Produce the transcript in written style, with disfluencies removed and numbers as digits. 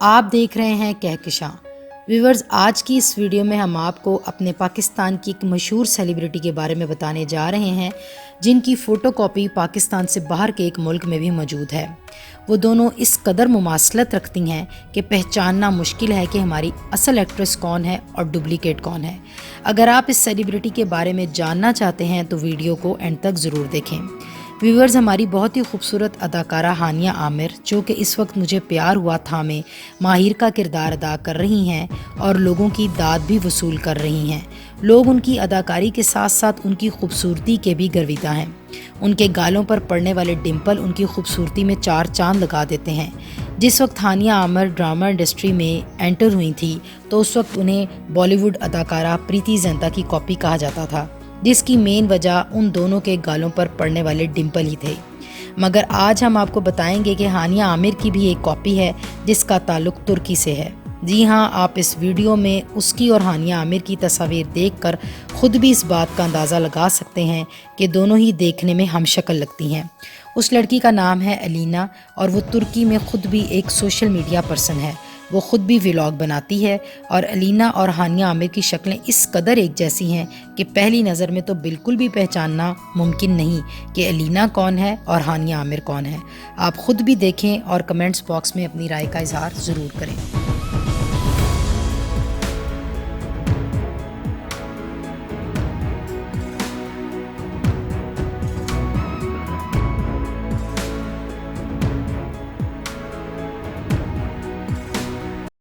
आप देख रहे हैं कहकशां। व्यूअर्स, आज की इस वीडियो में हम आपको अपने पाकिस्तान की एक मशहूर सेलिब्रिटी के बारे में बताने जा रहे हैं जिनकी फ़ोटोकॉपी पाकिस्तान से बाहर के एक मुल्क में भी मौजूद है। वो दोनों इस कदर मुमासलत रखती हैं कि पहचानना मुश्किल है कि हमारी असल एक्ट्रेस कौन है और डुप्लीकेट कौन है। अगर आप इस सेलिब्रिटी के बारे में जानना चाहते हैं तो वीडियो को एंड तक ज़रूर देखें। व्यूअर्स, हमारी बहुत ही खूबसूरत अदाकारा हानिया आमिर, जो कि इस वक्त मुझे प्यार हुआ था में माहिर का किरदार अदा कर रही हैं और लोगों की दाद भी वसूल कर रही हैं। लोग उनकी अदाकारी के साथ साथ उनकी खूबसूरती के भी गर्विदा हैं। उनके गालों पर पड़ने वाले डिम्पल उनकी खूबसूरती में चार चांद लगा देते हैं। जिस वक्त हानिया आमिर ड्रामा इंडस्ट्री में एंटर हुई थी तो उस वक्त उन्हें बॉलीवुड अदाकारा प्रीति जिंटा की कॉपी कहा जाता था, जिसकी मेन वजह उन दोनों के गालों पर पड़ने वाले डिम्पल ही थे। मगर आज हम आपको बताएंगे कि हानिया आमिर की भी एक कॉपी है जिसका ताल्लुक तुर्की से है। जी हाँ, आप इस वीडियो में उसकी और हानिया आमिर की तस्वीर देखकर खुद भी इस बात का अंदाज़ा लगा सकते हैं कि दोनों ही देखने में हमशक्ल लगती हैं। उस लड़की का नाम है अलीना और वो तुर्की में खुद भी एक सोशल मीडिया पर्सन है। वो खुद भी व्लॉग बनाती है और अलीना और हानिया आमिर की शक्लें इस कदर एक जैसी हैं कि पहली नज़र में तो बिल्कुल भी पहचानना मुमकिन नहीं कि अलीना कौन है और हानिया आमिर कौन है। आप खुद भी देखें और कमेंट्स बॉक्स में अपनी राय का इजहार ज़रूर करें।